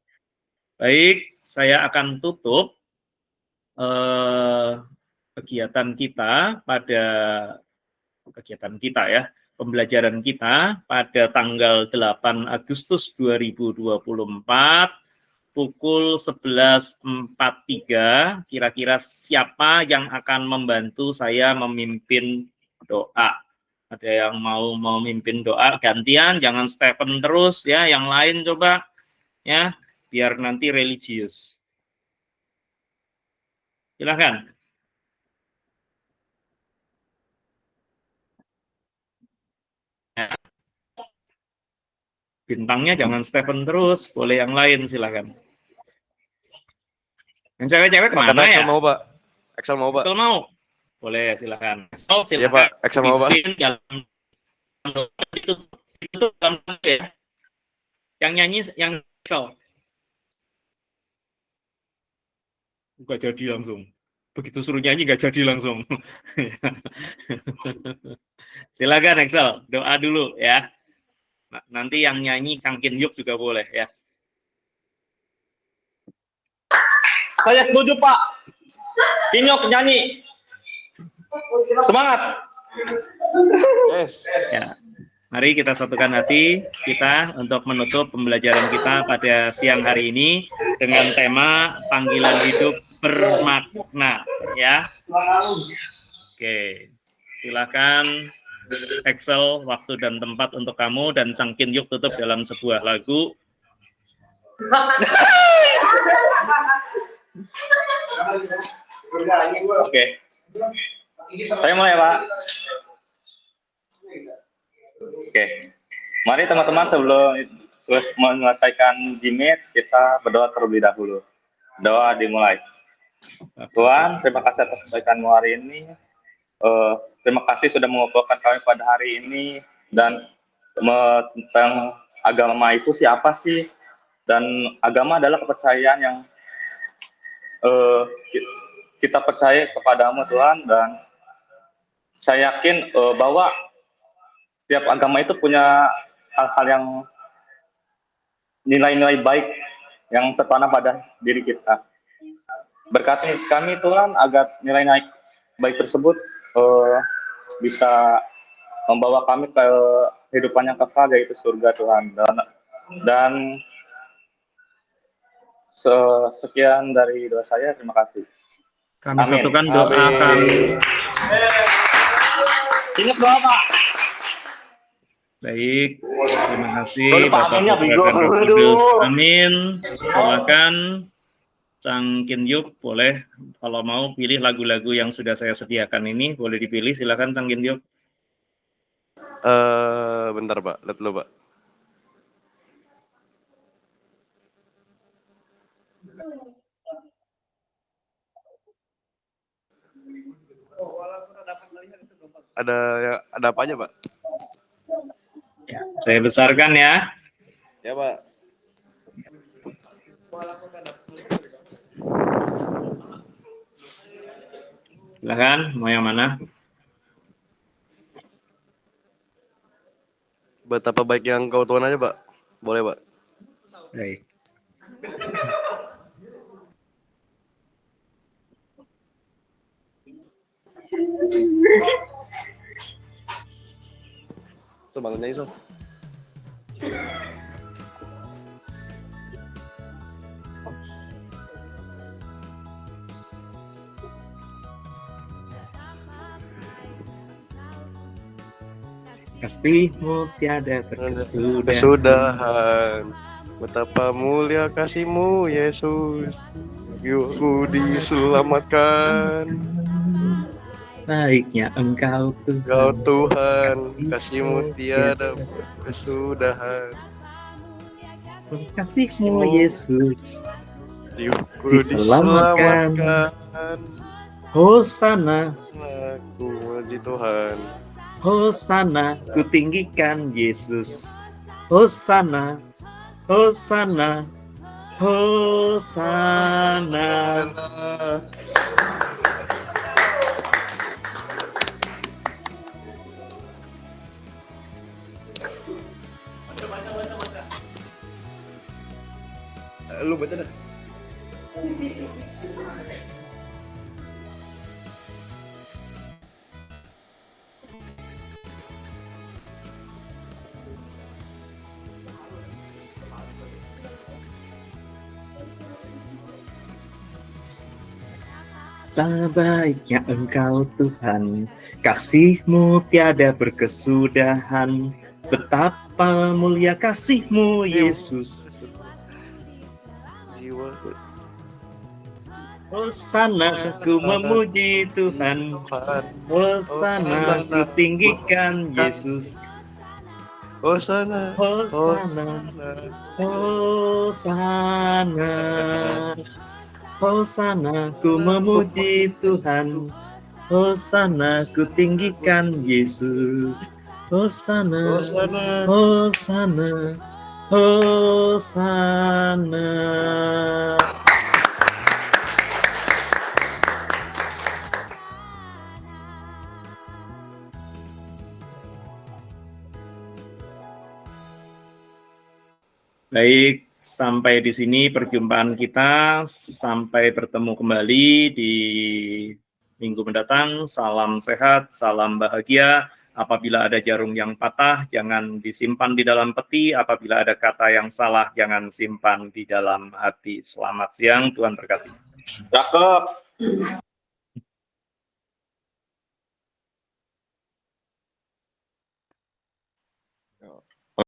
Baik, saya akan tutup kegiatan kita ya, pembelajaran kita pada tanggal 8 Agustus 2024 pukul 11.43. Kira-kira siapa yang akan membantu saya memimpin doa? Ada yang mau memimpin doa gantian, jangan Stephen terus ya, yang lain coba ya, biar nanti religius. Silakan. Ya. Bintangnya jangan Stephen terus, boleh yang lain silakan. Yang cewek-cewek kemana ya? Excel mau, Pak. Excel mau, Pak. Excel mau? Boleh, silakan. Excel silakan. Iya, Pak. Excel mau, Pak. Itu dalam ya. Yang nyanyi yang Excel. Gak jadi langsung. Begitu suruh nyanyi gak jadi langsung. Silakan Excel, doa dulu ya. Nanti yang nyanyi Kang Kin Yuk juga boleh ya. Saya setuju Pak. Kin Yuk nyanyi. Semangat. Yes. Ya. Mari kita satukan hati kita untuk menutup pembelajaran kita pada siang hari ini dengan tema panggilan hidup bermakna ya. Oke. Silakan Excel waktu dan tempat untuk kamu dan Kang Kin Yuk tutup dalam sebuah lagu. Oke. Saya mulai Pak. Oke. Mari teman-teman sebelum menyelesaikan Jimit kita berdoa terlebih dahulu. Doa dimulai. Tuhan, terima kasih atas kebaikan-Mu hari ini. Terima kasih sudah mengumpulkan kami pada hari ini dan tentang agama itu siapa sih? Dan agama adalah kepercayaan yang kita percaya kepadamu Tuhan, dan saya yakin bahwa setiap agama itu punya hal-hal yang nilai-nilai baik yang tertanam pada diri kita. Berkati kami Tuhan agar nilai-nilai baik tersebut bisa membawa kami ke kehidupan yang kekal, yaitu surga Tuhan. Dan sekian dari doa saya, terima kasih. Kami Amin. satukan doa kami. Ingat doa Pak. Baik, terima kasih Bapak Bapak aminnya, Putra Bigo. dan Roh Aduh. Kudus. Amin. Silakan Kang Kin Yuk, boleh kalau mau pilih lagu-lagu yang sudah saya sediakan ini, boleh dipilih. Silakan Kang Kin Yuk. Bentar, Pak. Lihat dulu, Pak. Ada apa aja, Pak? Ya, saya besarkan ya. Ya, Pak. Silakan, mau yang mana? Betapa baiknya Engkau Tuhan aja, Pak. Boleh, Pak. Baik. Semangatnya itu. Kasih-Mu tiada terkesudahan. Kesudahan. Betapa mulia kasih-Mu, Yesus. Aku diselamatkan. Baiknya Engkau Engkau Tuhan. Tuhan, kasih-Mu tiada kesudahan. Kasih-Mu Yesus. Aku Diselamatkan. diselamatkan. Hosana, Aku memuji Tuhan. Hosana, kutinggikan Yesus. Hosana, Hosana, Hosana. Lu baca dah. Betapa baiknya Engkau Tuhan, kasih-Mu tiada berkesudahan. Betapa mulia kasih-Mu Yesus. Jiwa Hosana, ku memuji Tuhan. Hosana, ku tinggikan Yesus. Hosana, Hosana, Hosana, Hosana, ku memuji Tuhan. Hosana, ku tinggikan Yesus. Hosana, Hosana. Hosana, Hosana. Baik, sampai di sini perjumpaan kita. Sampai bertemu kembali di minggu mendatang. Salam sehat, salam bahagia. Apabila ada jarum yang patah, jangan disimpan di dalam peti. Apabila ada kata yang salah, jangan simpan di dalam hati. Selamat siang, Tuhan berkati. Cakep.